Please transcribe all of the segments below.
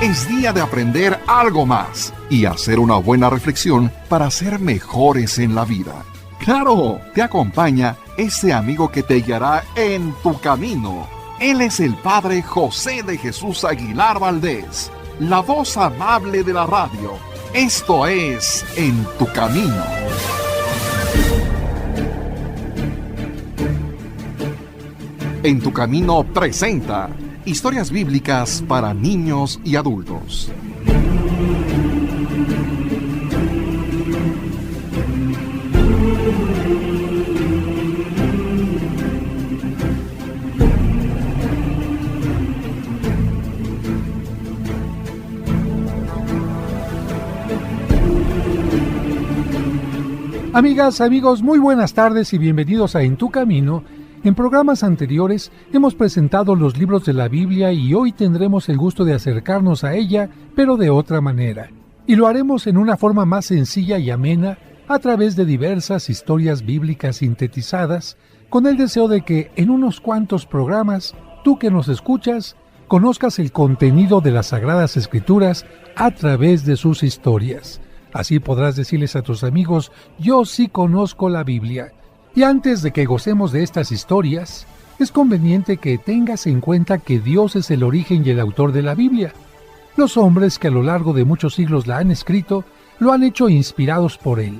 Es día de aprender algo más y hacer una buena reflexión para ser mejores en la vida. ¡Claro! Te acompaña ese amigo que te guiará en tu camino. Él es el Padre José de Jesús Aguilar Valdés, la voz amable de la radio. Esto es En tu Camino. En tu Camino presenta historias bíblicas para niños y adultos. Amigas, amigos, muy buenas tardes y bienvenidos a En tu Camino. En programas anteriores hemos presentado los libros de la Biblia y hoy tendremos el gusto de acercarnos a ella, pero de otra manera. Y lo haremos en una forma más sencilla y amena a través de diversas historias bíblicas sintetizadas, con el deseo de que en unos cuantos programas, tú que nos escuchas, conozcas el contenido de las Sagradas Escrituras a través de sus historias. Así podrás decirles a tus amigos, yo sí conozco la Biblia. Y antes de que gocemos de estas historias, es conveniente que tengas en cuenta que Dios es el origen y el autor de la Biblia. Los hombres que a lo largo de muchos siglos la han escrito, lo han hecho inspirados por Él.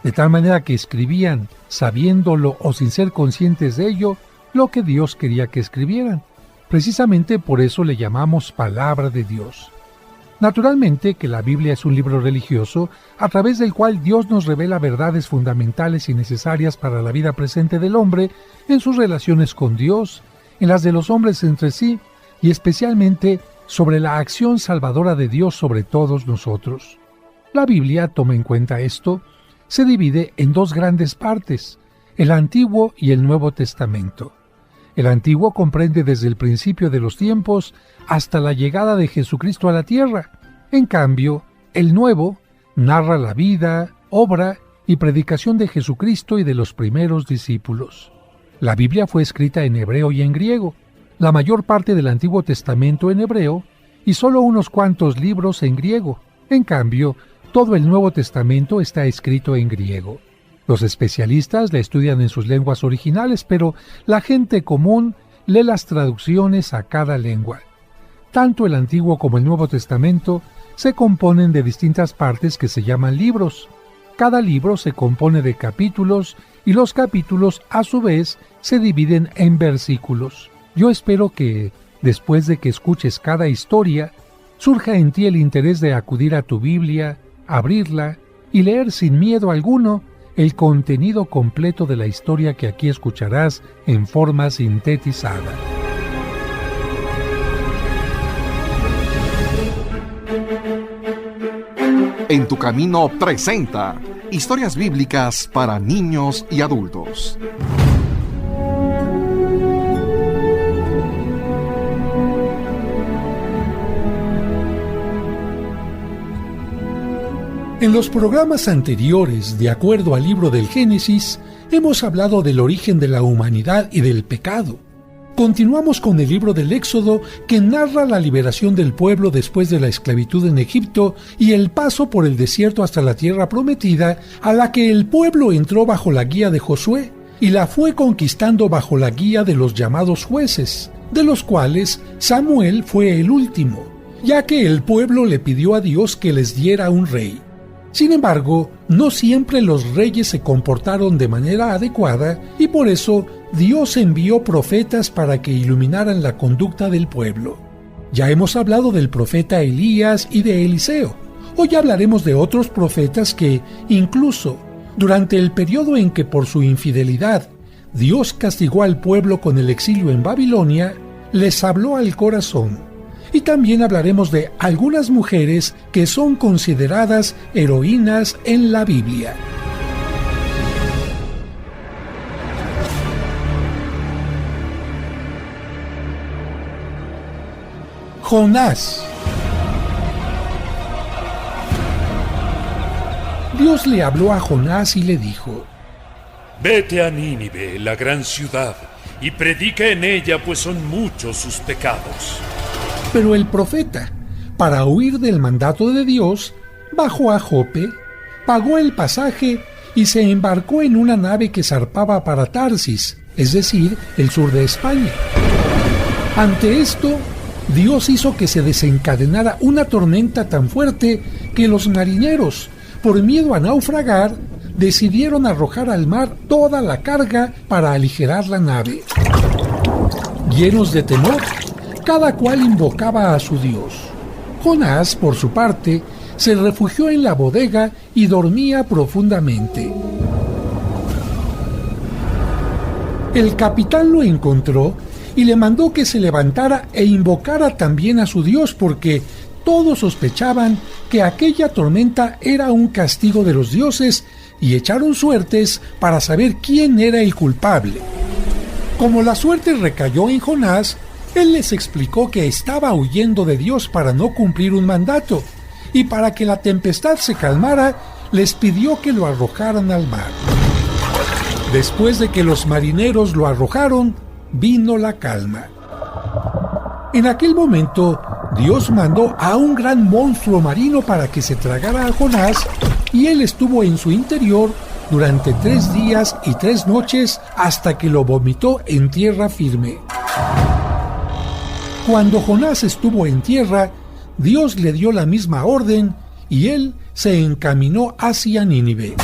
De tal manera que escribían, sabiéndolo o sin ser conscientes de ello, lo que Dios quería que escribieran. Precisamente por eso le llamamos Palabra de Dios. Naturalmente que la Biblia es un libro religioso a través del cual Dios nos revela verdades fundamentales y necesarias para la vida presente del hombre en sus relaciones con Dios, en las de los hombres entre sí y especialmente sobre la acción salvadora de Dios sobre todos nosotros. La Biblia toma en cuenta esto, se divide en dos grandes partes, el Antiguo y el Nuevo Testamento. El Antiguo comprende desde el principio de los tiempos hasta la llegada de Jesucristo a la tierra. En cambio, el Nuevo narra la vida, obra y predicación de Jesucristo y de los primeros discípulos. La Biblia fue escrita en hebreo y en griego, la mayor parte del Antiguo Testamento en hebreo y solo unos cuantos libros en griego. En cambio, todo el Nuevo Testamento está escrito en griego. Los especialistas la estudian en sus lenguas originales, pero la gente común lee las traducciones a cada lengua. Tanto el Antiguo como el Nuevo Testamento se componen de distintas partes que se llaman libros. Cada libro se compone de capítulos y los capítulos, a su vez, se dividen en versículos. Yo espero que, después de que escuches cada historia, surja en ti el interés de acudir a tu Biblia, abrirla y leer sin miedo alguno el contenido completo de la historia que aquí escucharás en forma sintetizada. En tu Camino presenta historias bíblicas para niños y adultos. En los programas anteriores, de acuerdo al libro del Génesis, hemos hablado del origen de la humanidad y del pecado. Continuamos con el libro del Éxodo, que narra la liberación del pueblo después de la esclavitud en Egipto y el paso por el desierto hasta la tierra prometida, a la que el pueblo entró bajo la guía de Josué y la fue conquistando bajo la guía de los llamados jueces, de los cuales Samuel fue el último, ya que el pueblo le pidió a Dios que les diera un rey. Sin embargo, no siempre los reyes se comportaron de manera adecuada y por eso Dios envió profetas para que iluminaran la conducta del pueblo. Ya hemos hablado del profeta Elías y de Eliseo. Hoy hablaremos de otros profetas que, incluso durante el periodo en que por su infidelidad Dios castigó al pueblo con el exilio en Babilonia, les habló al corazón. Y también hablaremos de algunas mujeres que son consideradas heroínas en la Biblia. Jonás. Dios le habló a Jonás y le dijo: Vete a Nínive, la gran ciudad, y predica en ella, pues son muchos sus pecados. Pero el profeta para huir del mandato de Dios, bajó a Jope, pagó el pasaje y se embarcó en una nave que zarpaba para Tarsis, es decir, el sur de España. Ante esto, Dios hizo que se desencadenara una tormenta tan fuerte que los marineros, por miedo a naufragar, decidieron arrojar al mar toda la carga para aligerar la nave. Llenos de temor, cada cual invocaba a su Dios. Jonás, por su parte, se refugió en la bodega y dormía profundamente. El capitán lo encontró y le mandó que se levantara e invocara también a su Dios, porque todos sospechaban que aquella tormenta era un castigo de los dioses y echaron suertes para saber quién era el culpable. Como la suerte recayó en Jonás, él les explicó que estaba huyendo de Dios para no cumplir un mandato, y para que la tempestad se calmara, les pidió que lo arrojaran al mar. Después de que los marineros lo arrojaron, vino la calma. En aquel momento, Dios mandó a un gran monstruo marino para que se tragara a Jonás, y él estuvo en su interior durante 3 días y 3 noches hasta que lo vomitó en tierra firme. Cuando Jonás estuvo en tierra, Dios le dio la misma orden y él se encaminó hacia Nínive.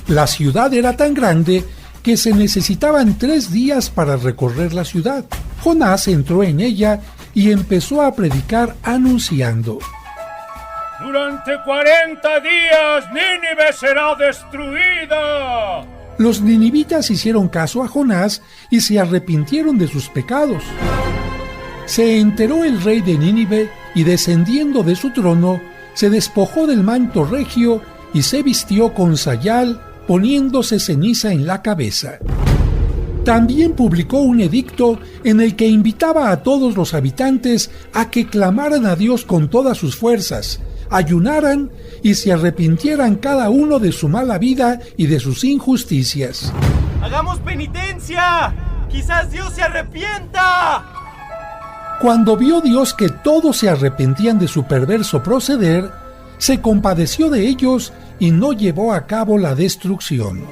La ciudad era tan grande que se necesitaban 3 días para recorrer la ciudad. Jonás entró en ella y empezó a predicar anunciando: Durante 40 días Nínive será destruida. Los ninivitas hicieron caso a Jonás y se arrepintieron de sus pecados. Se enteró el rey de Nínive y, descendiendo de su trono, se despojó del manto regio y se vistió con sayal, poniéndose ceniza en la cabeza. También publicó un edicto en el que invitaba a todos los habitantes a que clamaran a Dios con todas sus fuerzas, ayunaran y se arrepintieran cada uno de su mala vida y de sus injusticias. ¡Hagamos penitencia! ¡Quizás Dios se arrepienta! Cuando vio Dios que todos se arrepentían de su perverso proceder, se compadeció de ellos y no llevó a cabo la destrucción.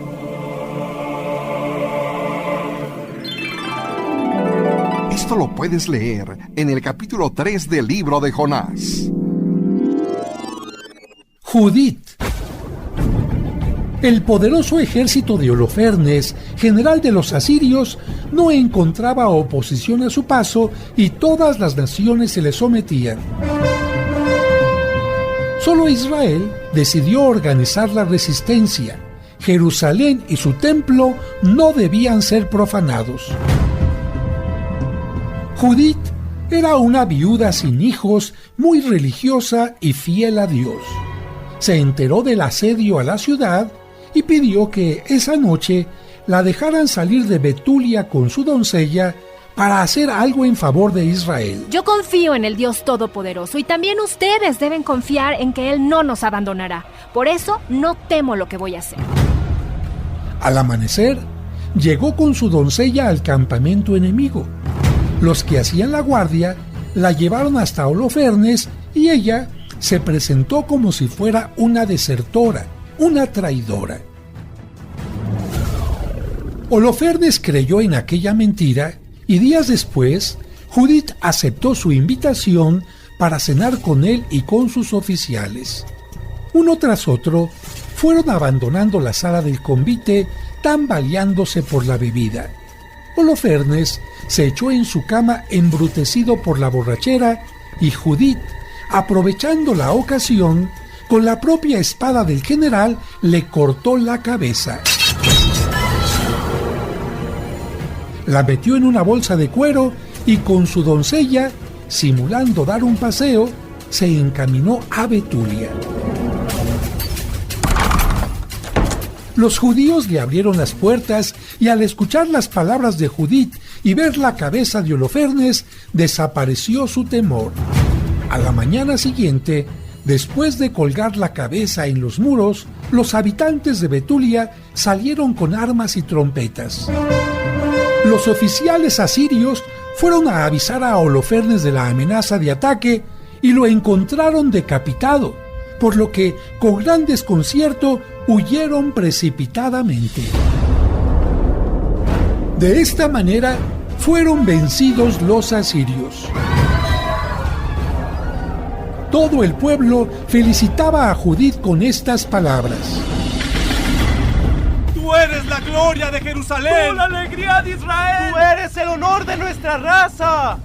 Esto lo puedes leer en el capítulo 3 del libro de Jonás. Judith. El poderoso ejército de Holofernes, general de los asirios, no encontraba oposición a su paso y todas las naciones se le sometían. Solo Israel decidió organizar la resistencia. Jerusalén y su templo no debían ser profanados. Judith era una viuda sin hijos, muy religiosa y fiel a Dios. Se enteró del asedio a la ciudad y pidió que esa noche la dejaran salir de Betulia con su doncella para hacer algo en favor de Israel. Yo confío en el Dios Todopoderoso y también ustedes deben confiar en que Él no nos abandonará. Por eso no temo lo que voy a hacer. Al amanecer, llegó con su doncella al campamento enemigo. Los que hacían la guardia la llevaron hasta Holofernes y ella se presentó como si fuera una desertora, una traidora. Holofernes creyó en aquella mentira y días después, Judith aceptó su invitación para cenar con él y con sus oficiales. Uno tras otro, fueron abandonando la sala del convite, tambaleándose por la bebida. Holofernes se echó en su cama embrutecido por la borrachera y Judith, aprovechando la ocasión, con la propia espada del general le cortó la cabeza. La metió en una bolsa de cuero y con su doncella, simulando dar un paseo, se encaminó a Betulia. Los judíos le abrieron las puertas y al escuchar las palabras de Judith y ver la cabeza de Holofernes, desapareció su temor. A la mañana siguiente, después de colgar la cabeza en los muros, los habitantes de Betulia salieron con armas y trompetas. Los oficiales asirios fueron a avisar a Holofernes de la amenaza de ataque y lo encontraron decapitado, por lo que, con gran desconcierto, huyeron precipitadamente. De esta manera, fueron vencidos los asirios. Todo el pueblo felicitaba a Judith con estas palabras. ¡Tú eres la gloria de Jerusalén! ¡Tú la alegría de Israel! ¡Tú eres el honor de nuestra raza!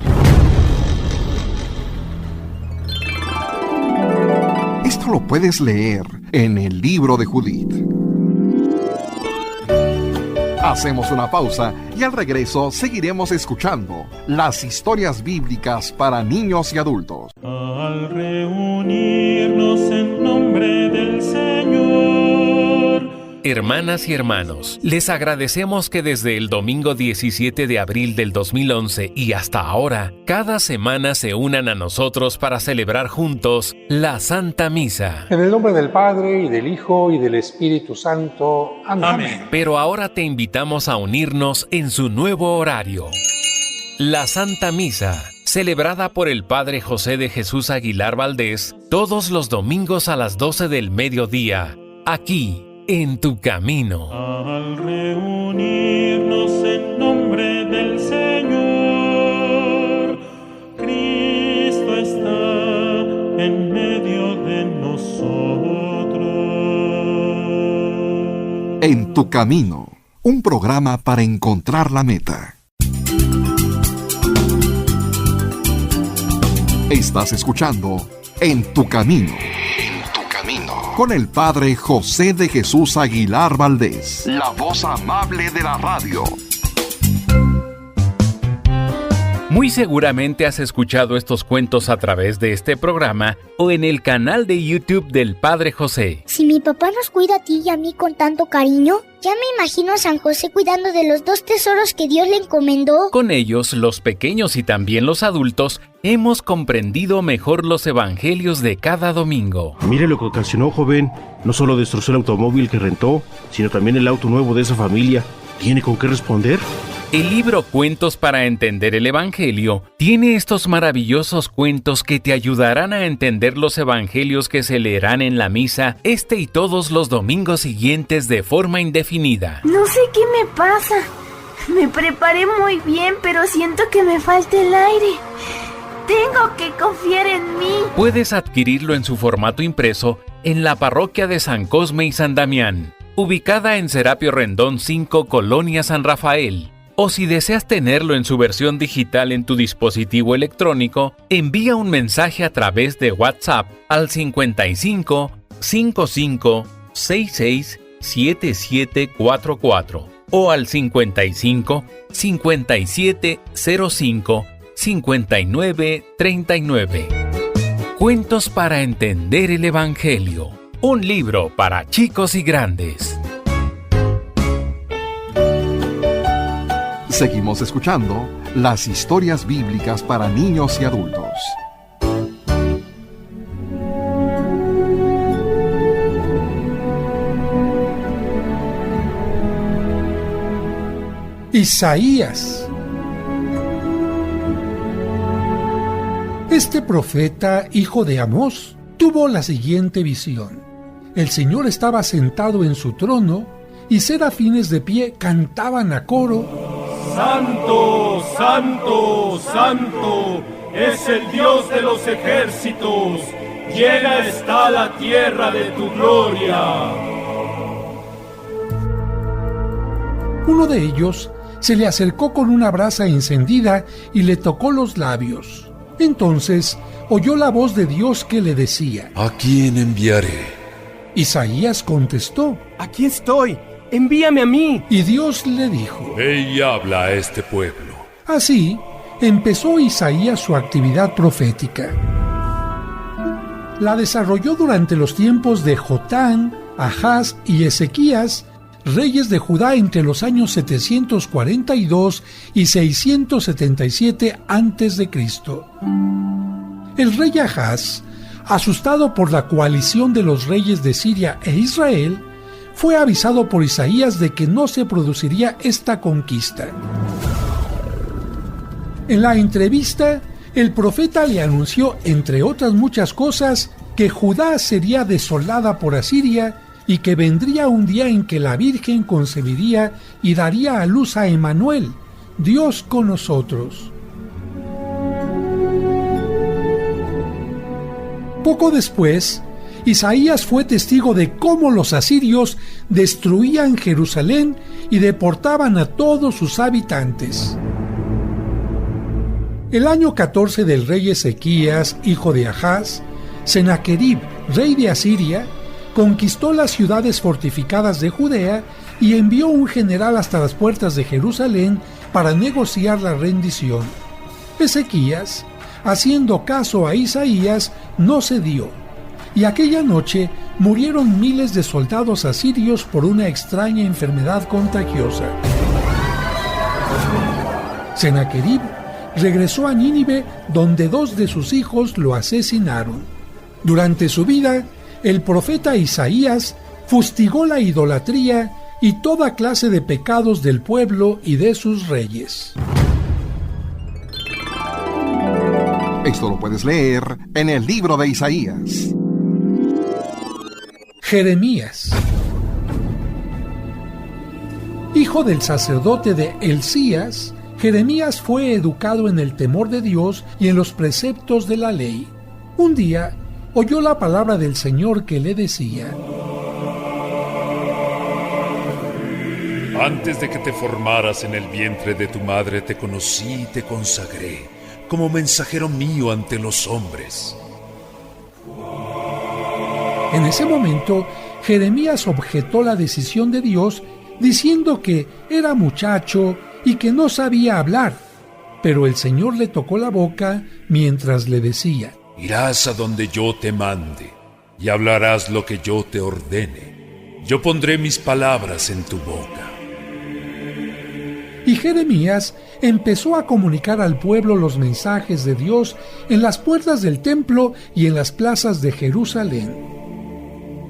Esto lo puedes leer en el libro de Judith. Hacemos una pausa y al regreso seguiremos escuchando las historias bíblicas para niños y adultos. Al reunirnos en nombre del Señor. Hermanas y hermanos, les agradecemos que desde el domingo 17 de abril del 2011 y hasta ahora, cada semana se unan a nosotros para celebrar juntos la Santa Misa. En el nombre del Padre, y del Hijo, y del Espíritu Santo. Amén. Amén. Pero ahora te invitamos a unirnos en su nuevo horario. La Santa Misa, celebrada por el Padre José de Jesús Aguilar Valdés, todos los domingos a las 12 del mediodía, aquí, en Tu Camino. Al reunirnos en nombre del Señor, Cristo está en medio de nosotros. En Tu Camino, un programa para encontrar la meta. Estás escuchando En Tu Camino. Con el Padre José de Jesús Aguilar Valdés, la voz amable de la radio. Muy seguramente has escuchado estos cuentos a través de este programa o en el canal de YouTube del Padre José. Si mi papá nos cuida a ti y a mí con tanto cariño, ya me imagino a San José cuidando de los 2 tesoros que Dios le encomendó. Con ellos, los pequeños y también los adultos, hemos comprendido mejor los evangelios de cada domingo. Mire lo que ocasionó, joven. No solo destrozó el automóvil que rentó, sino también el auto nuevo de esa familia. ¿Tiene con qué responder? El libro Cuentos para entender el Evangelio tiene estos maravillosos cuentos que te ayudarán a entender los evangelios que se leerán en la misa este y todos los domingos siguientes de forma indefinida. No sé qué me pasa. Me preparé muy bien, pero siento que me falta el aire. Tengo que confiar en mí. Puedes adquirirlo en su formato impreso en la parroquia de San Cosme y San Damián, ubicada en Serapio Rendón 5, Colonia San Rafael. O si deseas tenerlo en su versión digital en tu dispositivo electrónico, envía un mensaje a través de WhatsApp al 55 55 66 7744 o al 55 57 05 59 39. Cuentos para entender el Evangelio. Un libro para chicos y grandes. Seguimos escuchando las historias bíblicas para niños y adultos. Isaías. Este profeta, hijo de Amós, tuvo la siguiente visión. El Señor estaba sentado en su trono y serafines de pie cantaban a coro: ¡Santo, santo, santo es el Dios de los ejércitos! ¡Llena está la tierra de tu gloria! Uno de ellos se le acercó con una brasa encendida y le tocó los labios. Entonces oyó la voz de Dios que le decía: ¿A quién enviaré? Isaías contestó: ¡Aquí estoy! ¡Envíame a mí! Y Dios le dijo: Ve y habla a este pueblo. Así empezó Isaías su actividad profética. La desarrolló durante los tiempos de Jotán, Ahaz y Ezequías, reyes de Judá entre los años 742 y 677 a.C. El rey Ahaz, asustado por la coalición de los reyes de Siria e Israel, fue avisado por Isaías de que no se produciría esta conquista. En la entrevista, el profeta le anunció, entre otras muchas cosas, que Judá sería desolada por Asiria y que vendría un día en que la Virgen concebiría y daría a luz a Emmanuel, Dios con nosotros. Poco después, Isaías fue testigo de cómo los asirios destruían Jerusalén y deportaban a todos sus habitantes. El año 14 del rey Ezequías, hijo de Ahaz, Sennacherib, rey de Asiria, conquistó las ciudades fortificadas de Judea y envió un general hasta las puertas de Jerusalén para negociar la rendición. Ezequías, haciendo caso a Isaías, no cedió, y aquella noche murieron miles de soldados asirios por una extraña enfermedad contagiosa. Sennacherib regresó a Nínive, donde 2 de sus hijos lo asesinaron. Durante su vida, el profeta Isaías fustigó la idolatría y toda clase de pecados del pueblo y de sus reyes. Esto lo puedes leer en el libro de Isaías. Jeremías, hijo del sacerdote de Elías, Jeremías fue educado en el temor de Dios y en los preceptos de la ley. Un día oyó la palabra del Señor que le decía: Antes de que te formaras en el vientre de tu madre, te conocí y te consagré como mensajero mío ante los hombres. En ese momento, Jeremías objetó la decisión de Dios, diciendo que era muchacho y que no sabía hablar. Pero el Señor le tocó la boca mientras le decía: Irás a donde yo te mande y hablarás lo que yo te ordene. Yo pondré mis palabras en tu boca. Y Jeremías empezó a comunicar al pueblo los mensajes de Dios en las puertas del templo y en las plazas de Jerusalén.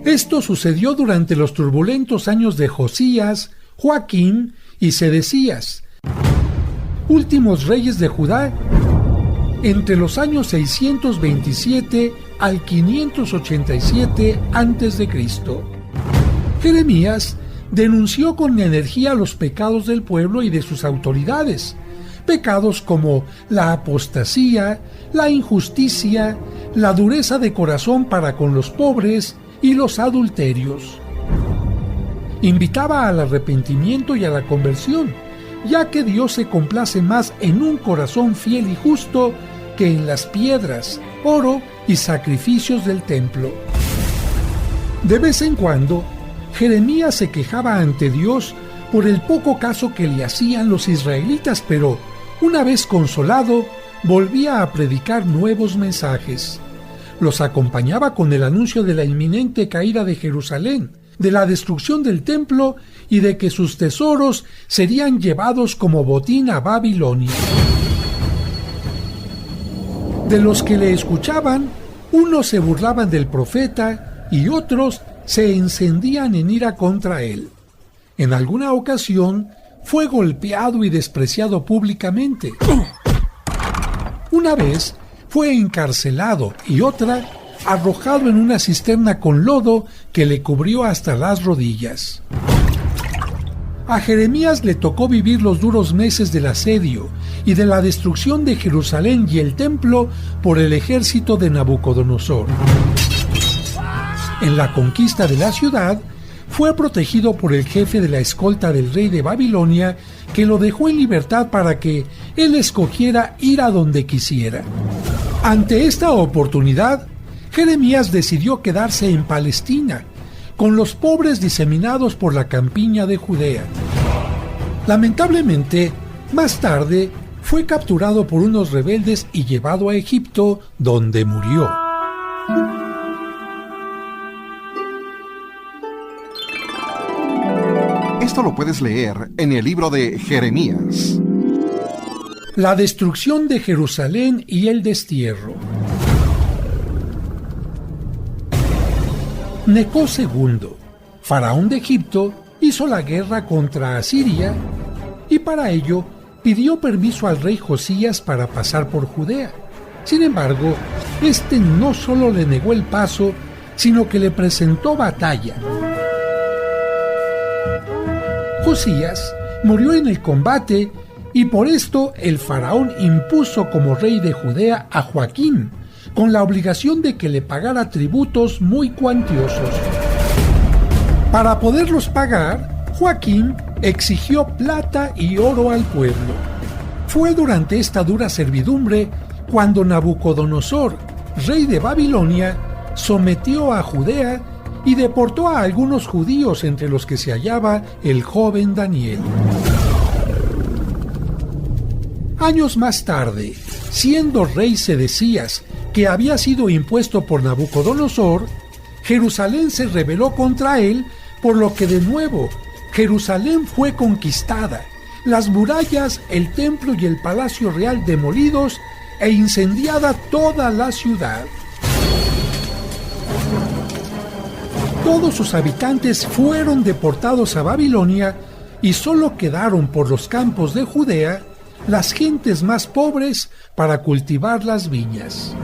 Esto sucedió durante los turbulentos años de Josías, Joaquín y Sedecías, últimos reyes de Judá, entre los años 627 al 587 a.C. Jeremías denunció con energía los pecados del pueblo y de sus autoridades, pecados como la apostasía, la injusticia, la dureza de corazón para con los pobres y los adulterios. Invitaba al arrepentimiento y a la conversión, ya que Dios se complace más en un corazón fiel y justo que en las piedras, oro y sacrificios del templo. De vez en cuando, Jeremías se quejaba ante Dios por el poco caso que le hacían los israelitas, pero una vez consolado, volvía a predicar nuevos mensajes. Los acompañaba con el anuncio de la inminente caída de Jerusalén, de la destrucción del templo y de que sus tesoros serían llevados como botín a Babilonia. De los que le escuchaban, unos se burlaban del profeta y otros se encendían en ira contra él. En alguna ocasión fue golpeado y despreciado públicamente. Una vez fue encarcelado y otra arrojado en una cisterna con lodo que le cubrió hasta las rodillas. A Jeremías le tocó vivir los duros meses del asedio y de la destrucción de Jerusalén y el templo por el ejército de Nabucodonosor. En la conquista de la ciudad, fue protegido por el jefe de la escolta del rey de Babilonia, que lo dejó en libertad para que él escogiera ir a donde quisiera. Ante esta oportunidad, Jeremías decidió quedarse en Palestina, con los pobres diseminados por la campiña de Judea. Lamentablemente, más tarde, fue capturado por unos rebeldes y llevado a Egipto, donde murió. Esto lo puedes leer en el libro de Jeremías. La destrucción de Jerusalén y el destierro. Neco II, faraón de Egipto, hizo la guerra contra Asiria y para ello pidió permiso al rey Josías para pasar por Judea. Sin embargo, este no solo le negó el paso, sino que le presentó batalla. Josías murió en el combate y por esto el faraón impuso como rey de Judea a Joaquín, con la obligación de que le pagara tributos muy cuantiosos. Para poderlos pagar, Joaquín exigió plata y oro al pueblo. Fue durante esta dura servidumbre cuando Nabucodonosor, rey de Babilonia, sometió a Judea y deportó a algunos judíos, entre los que se hallaba el joven Daniel. Años más tarde, siendo rey Sedecías, que había sido impuesto por Nabucodonosor, Jerusalén se rebeló contra él, por lo que de nuevo Jerusalén fue conquistada, las murallas, el templo y el palacio real demolidos e incendiada toda la ciudad. Todos sus habitantes fueron deportados a Babilonia y solo quedaron por los campos de Judea las gentes más pobres para cultivar las viñas.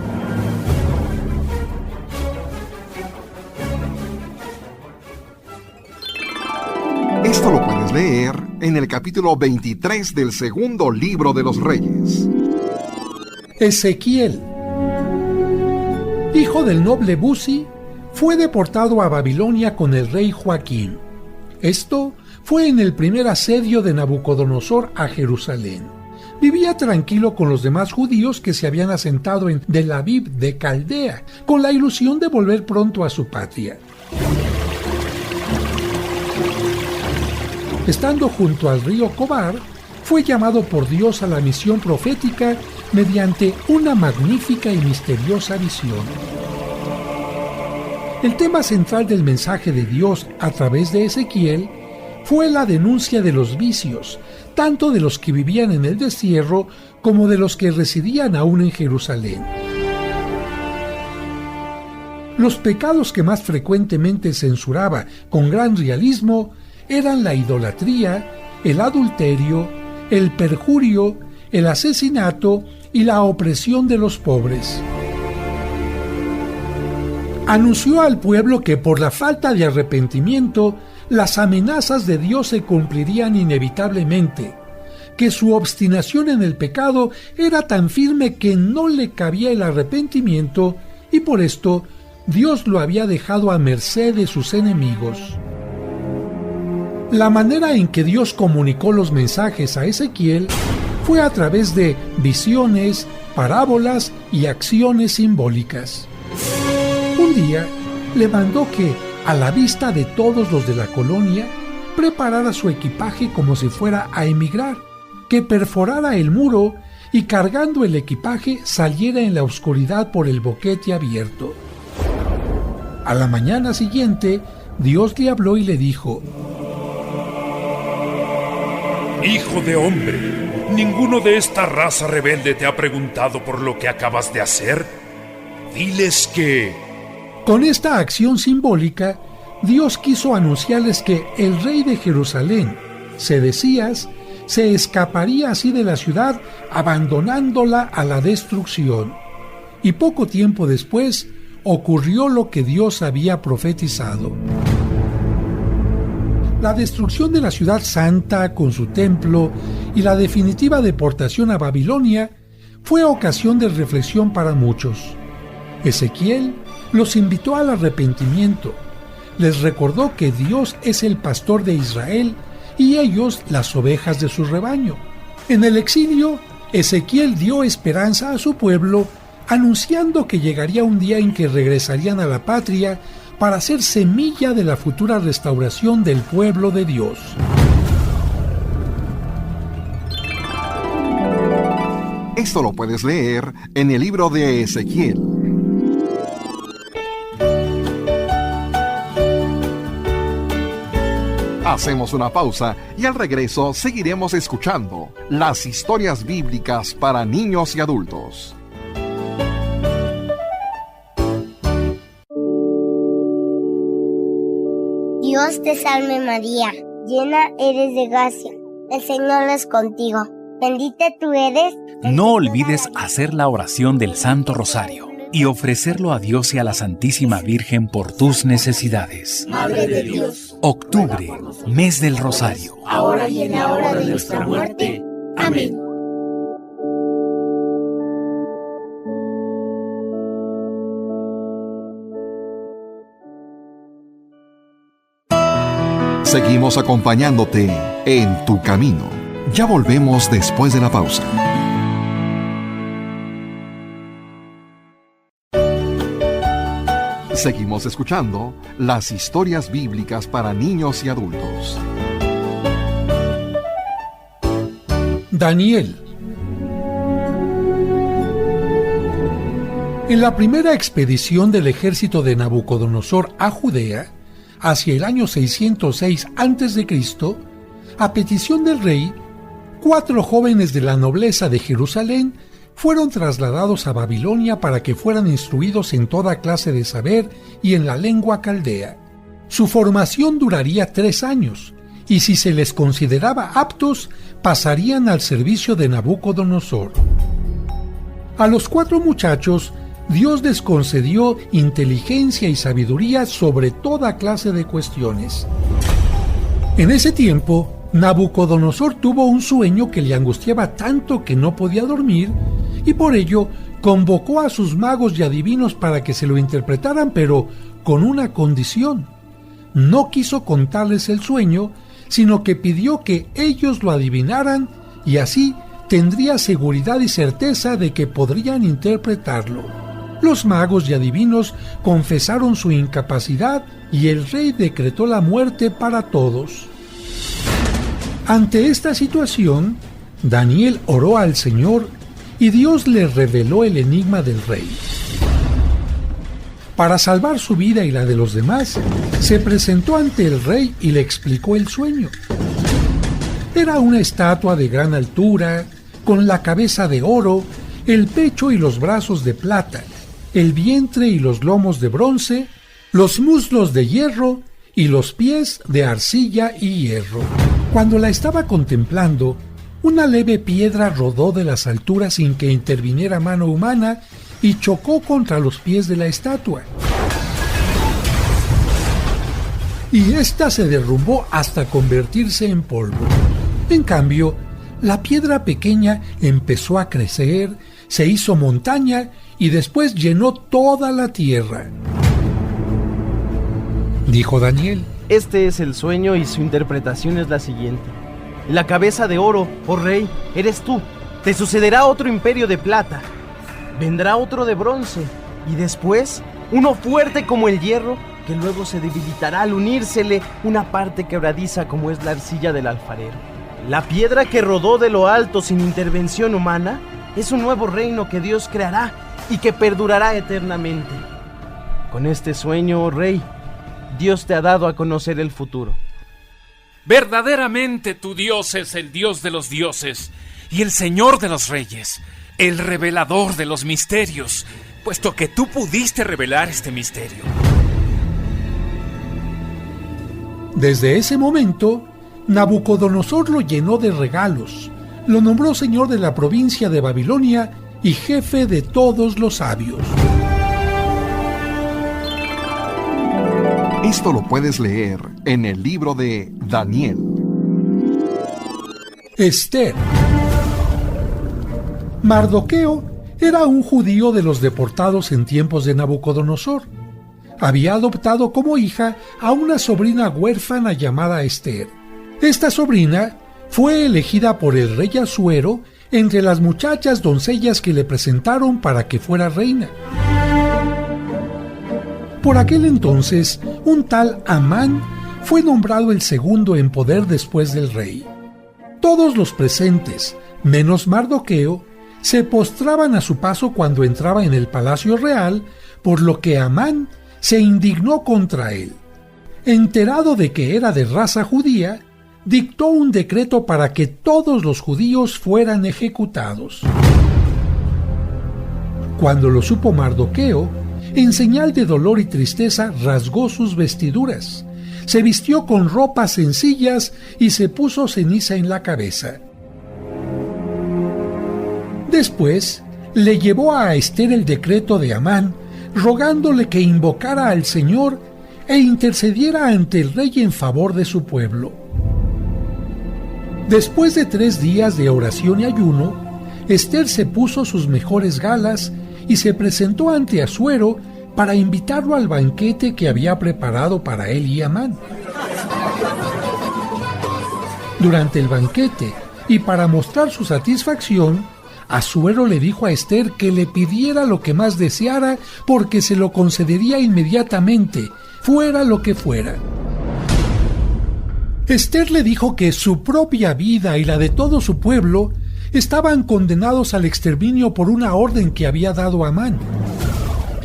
Esto lo puedes leer en el capítulo 23 del segundo libro de los Reyes. Ezequiel, hijo del noble Buzi, fue deportado a Babilonia con el rey Joaquín. Esto fue en el primer asedio de Nabucodonosor a Jerusalén. Vivía tranquilo con los demás judíos que se habían asentado en Tel Aviv de Caldea, con la ilusión de volver pronto a su patria. Estando junto al río Cobar, fue llamado por Dios a la misión profética mediante una magnífica y misteriosa visión. El tema central del mensaje de Dios a través de Ezequiel fue la denuncia de los vicios, tanto de los que vivían en el destierro como de los que residían aún en Jerusalén. Los pecados que más frecuentemente censuraba con gran realismo eran la idolatría, el adulterio, el perjurio, el asesinato y la opresión de los pobres. Anunció al pueblo que por la falta de arrepentimiento, las amenazas de Dios se cumplirían inevitablemente, que su obstinación en el pecado era tan firme que no le cabía el arrepentimiento y por esto Dios lo había dejado a merced de sus enemigos. La manera en que Dios comunicó los mensajes a Ezequiel fue a través de visiones, parábolas y acciones simbólicas. Un día le mandó que, a la vista de todos los de la colonia, preparara su equipaje como si fuera a emigrar, que perforara el muro y cargando el equipaje saliera en la oscuridad por el boquete abierto. A la mañana siguiente, Dios le habló y le dijo: Hijo de hombre, ¿ninguno de esta raza rebelde te ha preguntado por lo que acabas de hacer? Diles que... Con esta acción simbólica, Dios quiso anunciarles que el rey de Jerusalén, Sedecías, se escaparía así de la ciudad, abandonándola a la destrucción. Y poco tiempo después, ocurrió lo que Dios había profetizado. La destrucción de la ciudad santa con su templo y la definitiva deportación a Babilonia fue ocasión de reflexión para muchos. Ezequiel los invitó al arrepentimiento, les recordó que Dios es el pastor de Israel y ellos las ovejas de su rebaño. En el exilio, Ezequiel dio esperanza a su pueblo, anunciando que llegaría un día en que regresarían a la patria para ser semilla de la futura restauración del pueblo de Dios. Esto lo puedes leer en el libro de Ezequiel. Hacemos una pausa y al regreso seguiremos escuchando las historias bíblicas para niños y adultos. Dios te salve María, llena eres de gracia, el Señor es contigo. Bendita tú eres. No olvides hacer la oración del Santo Rosario y ofrecerlo a Dios y a la Santísima Virgen por tus necesidades. Madre de Dios. Octubre, mes del Rosario. Ahora y en la hora de nuestra muerte. Amén. Seguimos acompañándote en tu camino. Ya volvemos después de la pausa. Seguimos escuchando las historias bíblicas para niños y adultos. Daniel. En la primera expedición del ejército de Nabucodonosor a Judea, hacia el año 606 a.C., a petición del rey, 4 jóvenes de la nobleza de Jerusalén fueron trasladados a Babilonia para que fueran instruidos en toda clase de saber y en la lengua caldea. Su formación duraría 3 años, y si se les consideraba aptos, pasarían al servicio de Nabucodonosor. A los 4 muchachos, Dios les concedió inteligencia y sabiduría sobre toda clase de cuestiones. En ese tiempo, Nabucodonosor tuvo un sueño que le angustiaba tanto que no podía dormir, y por ello convocó a sus magos y adivinos para que se lo interpretaran, pero con una condición. No quiso contarles el sueño, sino que pidió que ellos lo adivinaran, y así tendría seguridad y certeza de que podrían interpretarlo. Los magos y adivinos confesaron su incapacidad y el rey decretó la muerte para todos. Ante esta situación, Daniel oró al Señor y Dios le reveló el enigma del rey. Para salvar su vida y la de los demás, se presentó ante el rey y le explicó el sueño. Era una estatua de gran altura, con la cabeza de oro, el pecho y los brazos de plata, el vientre y los lomos de bronce, los muslos de hierro y los pies de arcilla y hierro. Cuando la estaba contemplando, una leve piedra rodó de las alturas sin que interviniera mano humana y chocó contra los pies de la estatua. Y ésta se derrumbó hasta convertirse en polvo. En cambio, la piedra pequeña empezó a crecer, se hizo montaña y después llenó toda la tierra. Dijo Daniel: Este es el sueño y su interpretación es la siguiente. La cabeza de oro, oh rey, eres tú. Te sucederá otro imperio de plata. Vendrá otro de bronce y después uno fuerte como el hierro, que luego se debilitará al unírsele una parte quebradiza como es la arcilla del alfarero. La piedra que rodó de lo alto sin intervención humana es un nuevo reino que Dios creará y que perdurará eternamente. Con este sueño, oh rey, Dios te ha dado a conocer el futuro. Verdaderamente tu Dios es el Dios de los dioses y el Señor de los reyes, el revelador de los misterios, puesto que tú pudiste revelar este misterio. Desde ese momento, Nabucodonosor lo llenó de regalos, lo nombró señor de la provincia de Babilonia y jefe de todos los sabios. Esto lo puedes leer en el libro de Daniel. Esther. Mardoqueo era un judío de los deportados en tiempos de Nabucodonosor. Había adoptado como hija a una sobrina huérfana llamada Esther. Esta sobrina fue elegida por el rey Asuero entre las muchachas doncellas que le presentaron para que fuera reina. Por aquel entonces, un tal Amán fue nombrado el segundo en poder después del rey. Todos los presentes, menos Mardoqueo, se postraban a su paso cuando entraba en el palacio real, por lo que Amán se indignó contra él. Enterado de que era de raza judía, dictó un decreto para que todos los judíos fueran ejecutados. Cuando lo supo Mardoqueo, en señal de dolor y tristeza rasgó sus vestiduras, se vistió con ropas sencillas y se puso ceniza en la cabeza. Después, le llevó a Ester el decreto de Amán, rogándole que invocara al Señor e intercediera ante el rey en favor de su pueblo. Después de 3 días de oración y ayuno, Ester se puso sus mejores galas y se presentó ante Asuero para invitarlo al banquete que había preparado para él y Amán. Durante el banquete, y para mostrar su satisfacción, Asuero le dijo a Ester que le pidiera lo que más deseara porque se lo concedería inmediatamente, fuera lo que fuera. Ester le dijo que su propia vida y la de todo su pueblo estaban condenados al exterminio por una orden que había dado Amán.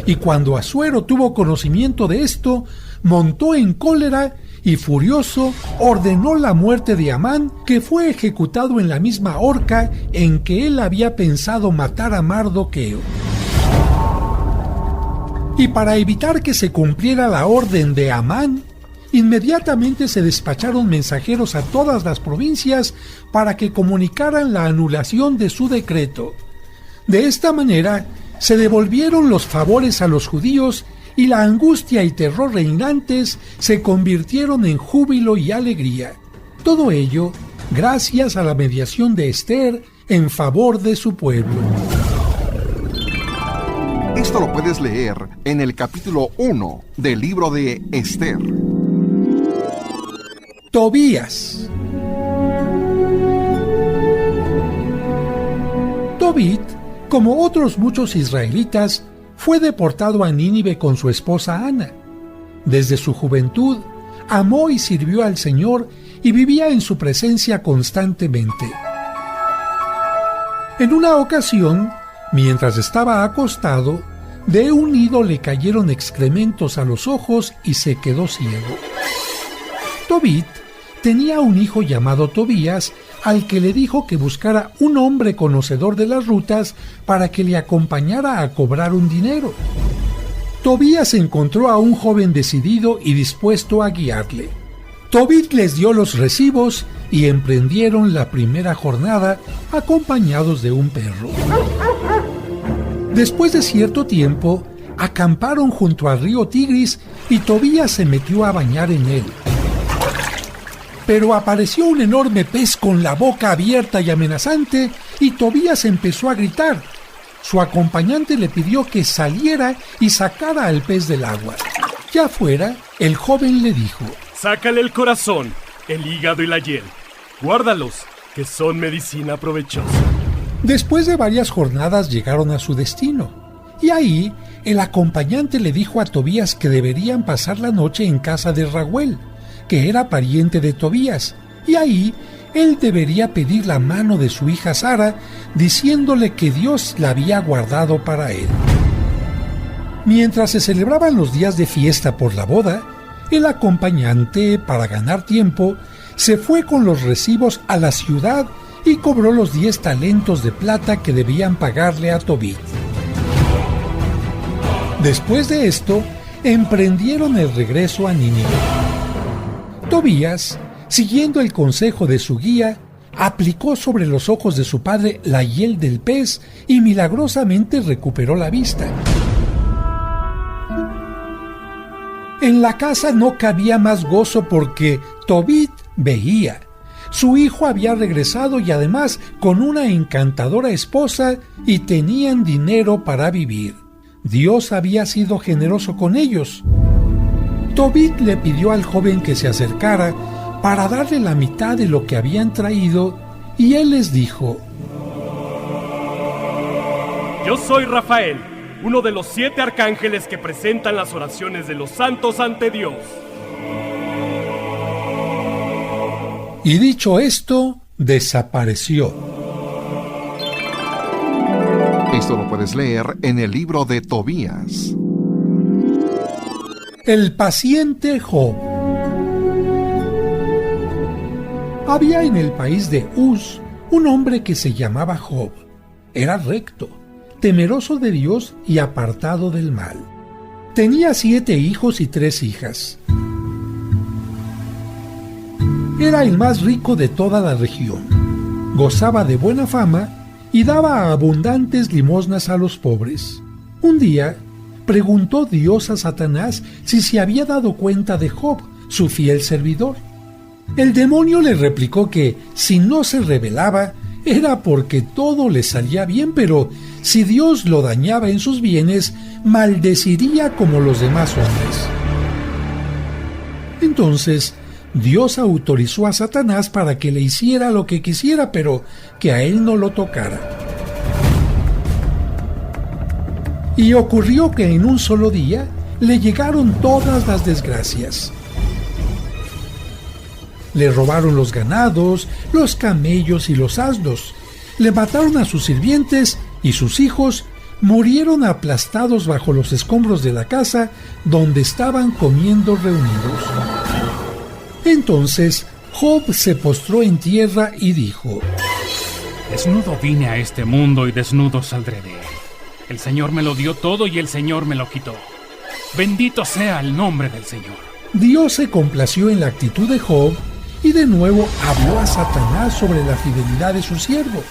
Y cuando Asuero tuvo conocimiento de esto, montó en cólera y furioso ordenó la muerte de Amán, que fue ejecutado en la misma horca en que él había pensado matar a Mardoqueo. Y para evitar que se cumpliera la orden de Amán, inmediatamente se despacharon mensajeros a todas las provincias para que comunicaran la anulación de su decreto. De esta manera, se devolvieron los favores a los judíos y la angustia y terror reinantes se convirtieron en júbilo y alegría. Todo ello gracias a la mediación de Ester en favor de su pueblo. Esto lo puedes leer en el capítulo 1 del libro de Ester. Tobías. Tobit, como otros muchos israelitas, fue deportado a Nínive con su esposa Ana. Desde su juventud, amó y sirvió al Señor y vivía en su presencia constantemente. En una ocasión, mientras estaba acostado, de un nido le cayeron excrementos a los ojos y se quedó ciego. Tobit tenía un hijo llamado Tobías, al que le dijo que buscara un hombre conocedor de las rutas para que le acompañara a cobrar un dinero. Tobías encontró a un joven decidido y dispuesto a guiarle. Tobit les dio los recibos y emprendieron la primera jornada acompañados de un perro. Después de cierto tiempo, acamparon junto al río Tigris y Tobías se metió a bañar en él. Pero apareció un enorme pez con la boca abierta y amenazante, y Tobías empezó a gritar. Su acompañante le pidió que saliera y sacara al pez del agua. Ya afuera, el joven le dijo: sácale el corazón, el hígado y la hiel. Guárdalos, que son medicina provechosa. Después de varias jornadas llegaron a su destino, y ahí el acompañante le dijo a Tobías que deberían pasar la noche en casa de Raguel, que era pariente de Tobías, y ahí él debería pedir la mano de su hija Sara, diciéndole que Dios la había guardado para él. Mientras se celebraban los días de fiesta por la boda, el acompañante, para ganar tiempo, se fue con los recibos a la ciudad y cobró los 10 talentos de plata que debían pagarle a Tobit. Después de esto, emprendieron el regreso a Nínive. Tobías, siguiendo el consejo de su guía, aplicó sobre los ojos de su padre la hiel del pez y milagrosamente recuperó la vista. En la casa no cabía más gozo porque Tobit veía. Su hijo había regresado y además con una encantadora esposa y tenían dinero para vivir. Dios había sido generoso con ellos. Tobit le pidió al joven que se acercara para darle la mitad de lo que habían traído, y él les dijo: yo soy Rafael, uno de los 7 arcángeles que presentan las oraciones de los santos ante Dios. Y dicho esto, desapareció. Esto lo puedes leer en el libro de Tobías. El paciente Job. Había en el país de Uz un hombre que se llamaba Job. Era recto, temeroso de Dios y apartado del mal. Tenía 7 hijos y 3 hijas. Era el más rico de toda la región. Gozaba de buena fama y daba abundantes limosnas a los pobres. Un día, preguntó Dios a Satanás si se había dado cuenta de Job, su fiel servidor. El demonio le replicó que si no se rebelaba era porque todo le salía bien, pero si Dios lo dañaba en sus bienes, maldeciría como los demás hombres. Entonces, Dios autorizó a Satanás para que le hiciera lo que quisiera, pero que a él no lo tocara. Y ocurrió que en un solo día le llegaron todas las desgracias. Le robaron los ganados, los camellos y los asnos, le mataron a sus sirvientes y sus hijos murieron aplastados bajo los escombros de la casa donde estaban comiendo reunidos. Entonces Job se postró en tierra y dijo: Desnudo vine a este mundo y desnudo saldré de él. El Señor me lo dio todo y el Señor me lo quitó. Bendito sea el nombre del Señor. Dios se complació en la actitud de Job y de nuevo habló a Satanás sobre la fidelidad de su siervo.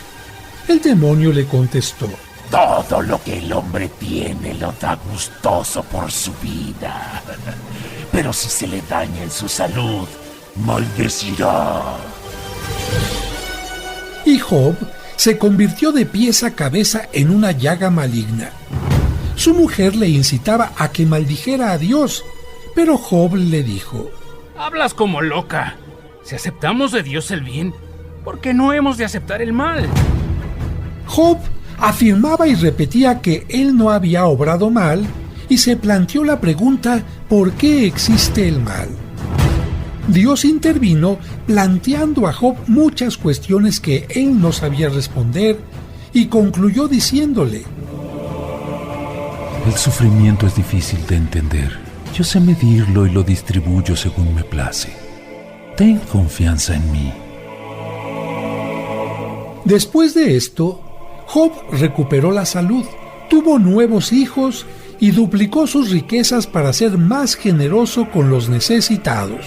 El demonio le contestó: Todo lo que el hombre tiene lo da gustoso por su vida. Pero si se le daña en su salud, maldecirá. Y Job se convirtió de pies a cabeza en una llaga maligna. Su mujer le incitaba a que maldijera a Dios, pero Job le dijo: Hablas como loca. Si aceptamos de Dios el bien, ¿por qué no hemos de aceptar el mal? Job afirmaba y repetía que él no había obrado mal y se planteó la pregunta: ¿por qué existe el mal? Dios intervino planteando a Job muchas cuestiones que él no sabía responder y concluyó diciéndole: El sufrimiento es difícil de entender. Yo sé medirlo y lo distribuyo según me place. Ten confianza en mí. Después de esto, Job recuperó la salud, tuvo nuevos hijos y duplicó sus riquezas para ser más generoso con los necesitados.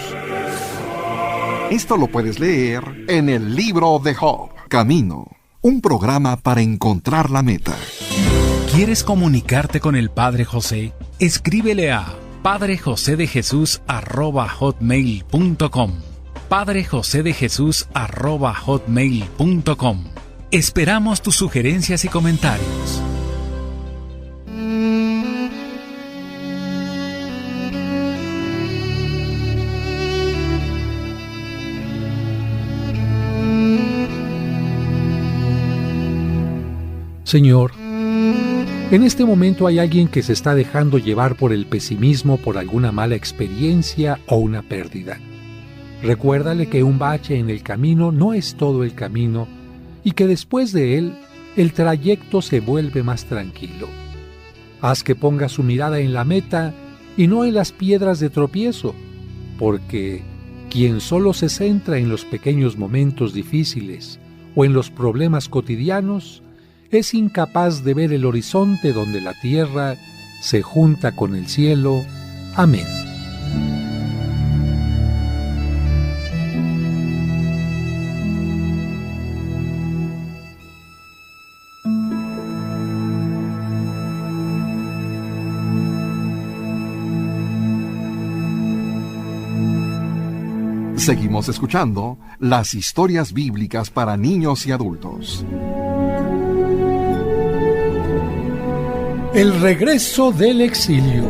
Esto lo puedes leer en el libro de Job. Camino, un programa para encontrar la meta. ¿Quieres comunicarte con el Padre José? Escríbele a padrejosedejesus@hotmail.com. padrejosedejesus@hotmail.com. Esperamos tus sugerencias y comentarios. Señor, en este momento hay alguien que se está dejando llevar por el pesimismo por alguna mala experiencia o una pérdida. Recuérdale que un bache en el camino no es todo el camino y que después de él el trayecto se vuelve más tranquilo. Haz que ponga su mirada en la meta y no en las piedras de tropiezo, porque quien solo se centra en los pequeños momentos difíciles o en los problemas cotidianos es incapaz de ver el horizonte donde la tierra se junta con el cielo. Amén. Seguimos escuchando las historias bíblicas para niños y adultos. El regreso del exilio.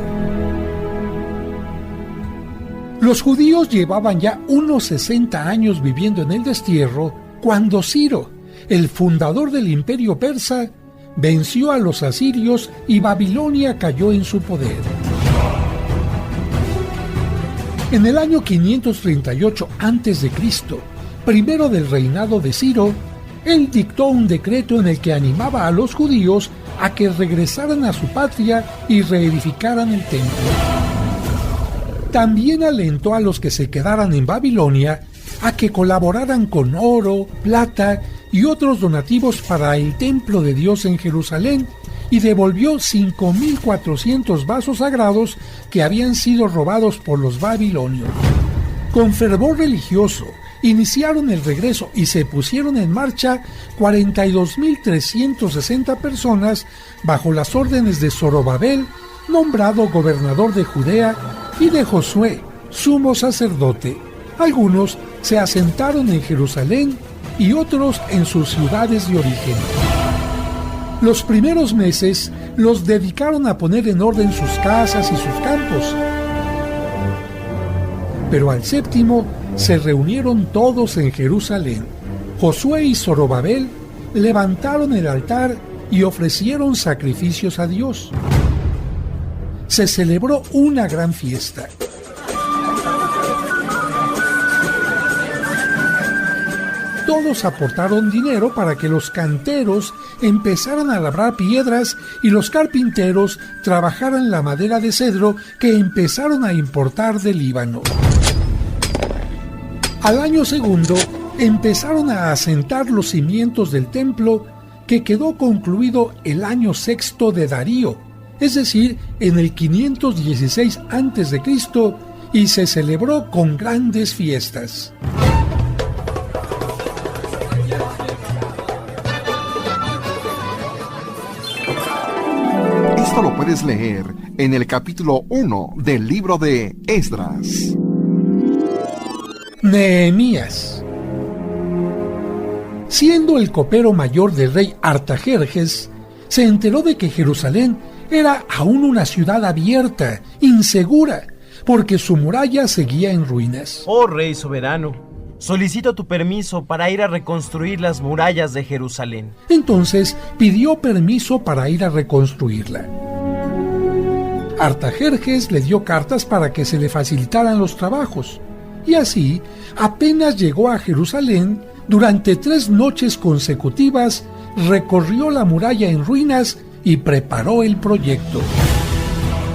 Los judíos llevaban ya unos 60 años viviendo en el destierro cuando Ciro, el fundador del imperio persa, venció a los asirios y Babilonia cayó en su poder. En el año 538 a.C., primero del reinado de Ciro, él dictó un decreto en el que animaba a los judíos a que regresaran a su patria y reedificaran el templo. También alentó a los que se quedaran en Babilonia a que colaboraran con oro, plata y otros donativos para el templo de Dios en Jerusalén, y devolvió 5.400 vasos sagrados que habían sido robados por los babilonios. Con fervor religioso iniciaron el regreso y se pusieron en marcha 42.360 personas bajo las órdenes de Zorobabel, nombrado gobernador de Judea, y de Josué, sumo sacerdote. Algunos se asentaron en Jerusalén y otros en sus ciudades de origen. Los primeros meses los dedicaron a poner en orden sus casas y sus campos. Pero al séptimo se reunieron todos en Jerusalén. Josué y Zorobabel levantaron el altar y ofrecieron sacrificios a Dios. Se celebró una gran fiesta. Todos aportaron dinero para que los canteros empezaran a labrar piedras y los carpinteros trabajaran la madera de cedro que empezaron a importar del Líbano. Al año segundo empezaron a asentar los cimientos del templo, que quedó concluido el año sexto de Darío, es decir, en el 516 a.C., y se celebró con grandes fiestas. Esto lo puedes leer en el capítulo 1 del libro de Esdras. Nehemías. Siendo el copero mayor del rey Artajerjes, se enteró de que Jerusalén era aún una ciudad abierta, insegura, porque su muralla seguía en ruinas. Oh rey soberano, solicito tu permiso para ir a reconstruir las murallas de Jerusalén. Entonces pidió permiso para ir a reconstruirla. Artajerjes le dio cartas para que se le facilitaran los trabajos, y así apenas llegó a Jerusalén, durante 3 noches consecutivas recorrió la muralla en ruinas y preparó el proyecto.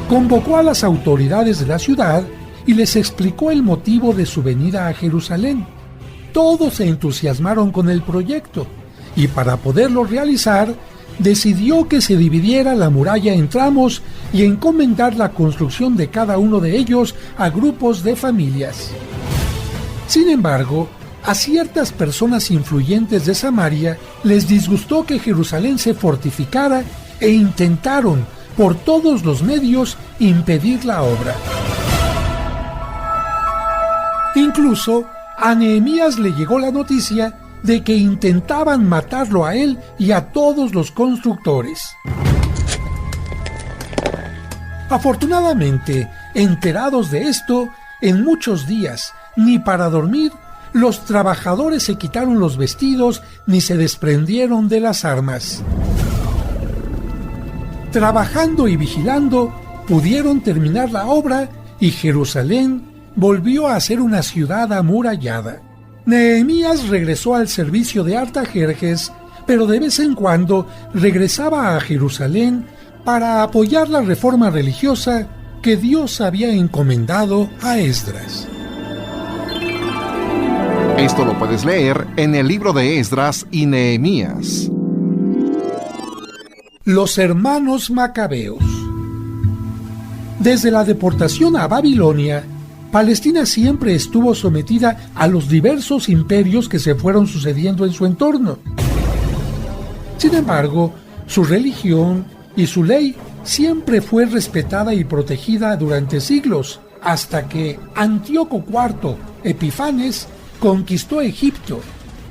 Convocó a las autoridades de la ciudad y les explicó el motivo de su venida a Jerusalén. Todos se entusiasmaron con el proyecto y para poderlo realizar, decidió que se dividiera la muralla en tramos y encomendar la construcción de cada uno de ellos a grupos de familias. Sin embargo, a ciertas personas influyentes de Samaria les disgustó que Jerusalén se fortificara e intentaron, por todos los medios, impedir la obra. Incluso a Nehemías le llegó la noticia de que intentaban matarlo a él y a todos los constructores. Afortunadamente, enterados de esto, en muchos días, ni para dormir, los trabajadores se quitaron los vestidos ni se desprendieron de las armas. Trabajando y vigilando, pudieron terminar la obra y Jerusalén volvió a ser una ciudad amurallada. Nehemías regresó al servicio de Artajerjes, pero de vez en cuando regresaba a Jerusalén para apoyar la reforma religiosa que Dios había encomendado a Esdras. Esto lo puedes leer en el libro de Esdras y Nehemías. Los hermanos macabeos. Desde la deportación a Babilonia, Palestina siempre estuvo sometida a los diversos imperios que se fueron sucediendo en su entorno. Sin embargo, su religión y su ley siempre fue respetada y protegida durante siglos, hasta que Antíoco IV Epifanes conquistó Egipto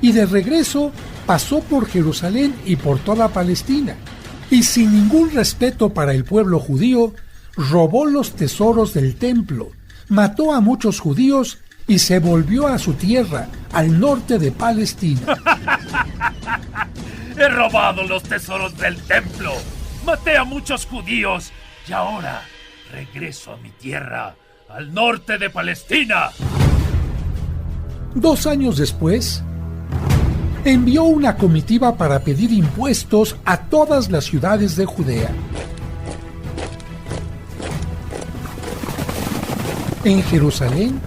y de regreso pasó por Jerusalén y por toda Palestina, y sin ningún respeto para el pueblo judío, robó los tesoros del templo, mató a muchos judíos y se volvió a su tierra, al norte de Palestina. He robado los tesoros del templo, maté a muchos judíos y ahora regreso a mi tierra, al norte de Palestina. 2 años después, envió una comitiva para pedir impuestos a todas las ciudades de Judea. En Jerusalén,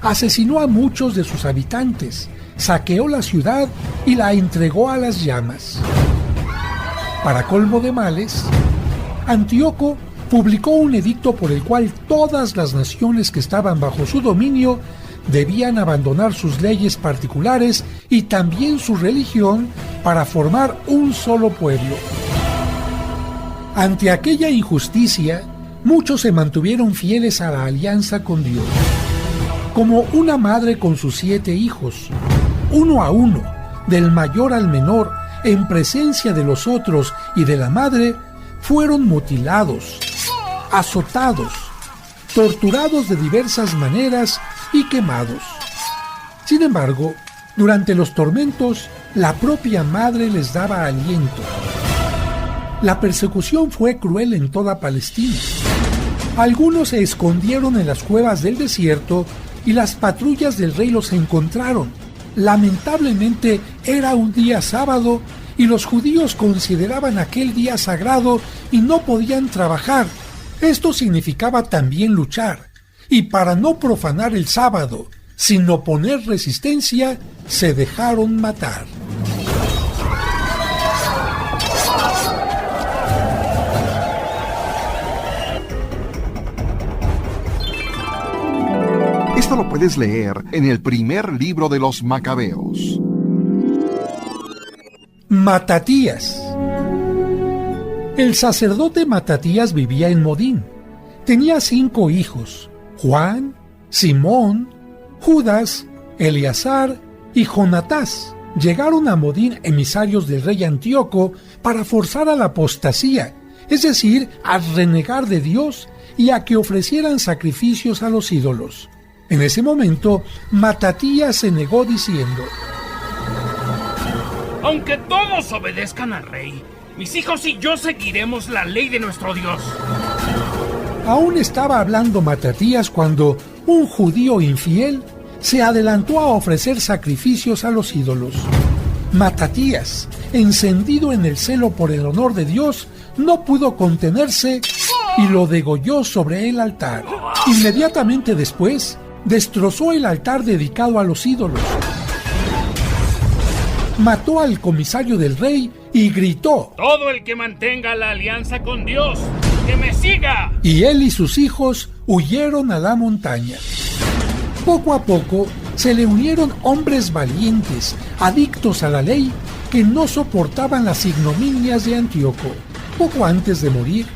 asesinó a muchos de sus habitantes, saqueó la ciudad y la entregó a las llamas. Para colmo de males, Antíoco publicó un edicto por el cual todas las naciones que estaban bajo su dominio debían abandonar sus leyes particulares y también su religión para formar un solo pueblo. Ante aquella injusticia, muchos se mantuvieron fieles a la alianza con Dios. Como una madre con sus 7 hijos, uno a uno, del mayor al menor, en presencia de los otros y de la madre, fueron mutilados, azotados, torturados de diversas maneras y quemados. Sin embargo, durante los tormentos, la propia madre les daba aliento. La persecución fue cruel en toda Palestina. Algunos se escondieron en las cuevas del desierto y las patrullas del rey los encontraron. Lamentablemente era un día sábado y los judíos consideraban aquel día sagrado y no podían trabajar. Esto significaba también luchar, y para no profanar el sábado, sin oponer resistencia, se dejaron matar. Esto lo puedes leer en el primer libro de los Macabeos. Matatías. El sacerdote Matatías vivía en Modín. Tenía 5 hijos: Juan, Simón, Judas, Eleazar y Jonatás. Llegaron a Modín emisarios del rey Antíoco para forzar a la apostasía, es decir, a renegar de Dios y a que ofrecieran sacrificios a los ídolos. En ese momento, Matatías se negó diciendo: aunque todos obedezcan al rey, mis hijos y yo seguiremos la ley de nuestro Dios. Aún estaba hablando Matatías cuando un judío infiel se adelantó a ofrecer sacrificios a los ídolos. Matatías, encendido en el celo por el honor de Dios, no pudo contenerse y lo degolló sobre el altar. Inmediatamente después, destrozó el altar dedicado a los ídolos. Mató al comisario del rey y gritó: todo el que mantenga la alianza con Dios, ¡que me siga! Y él y sus hijos huyeron a la montaña. Poco a poco se le unieron hombres valientes, adictos a la ley, que no soportaban las ignominias de Antíoco. Poco antes de morir,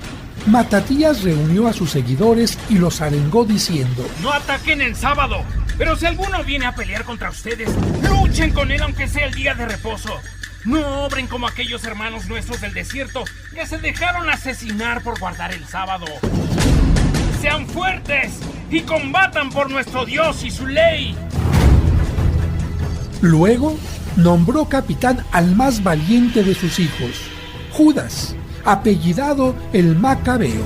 Matatías reunió a sus seguidores y los arengó diciendo: no ataquen el sábado, pero si alguno viene a pelear contra ustedes, luchen con él aunque sea el día de reposo. No obren como aquellos hermanos nuestros del desierto que se dejaron asesinar por guardar el sábado. Sean fuertes y combatan por nuestro Dios y su ley. Luego nombró capitán al más valiente de sus hijos, Judas, apellidado el Macabeo.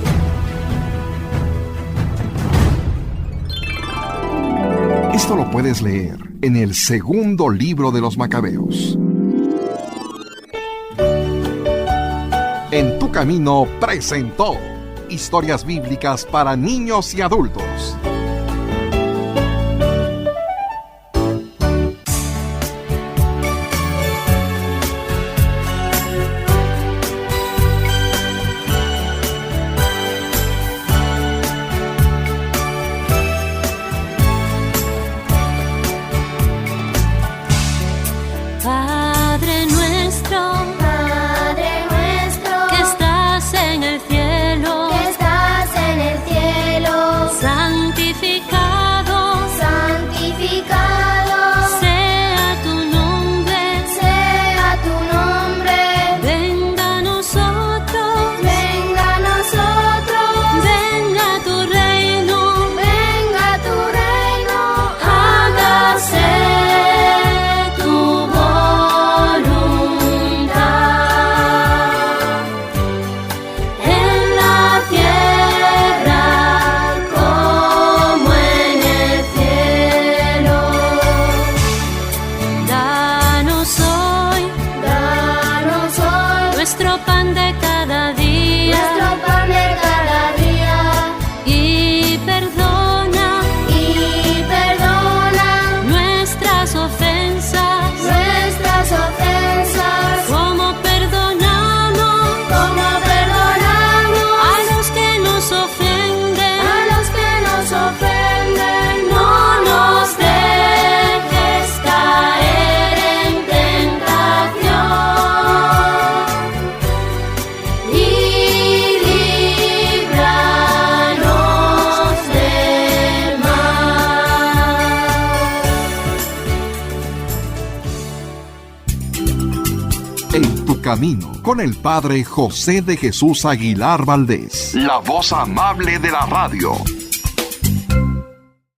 Esto lo puedes leer en el segundo libro de los Macabeos. En tu Camino presentó historias bíblicas para niños y adultos. Santi Camino con el Padre José de Jesús Aguilar Valdés, la voz amable de la radio.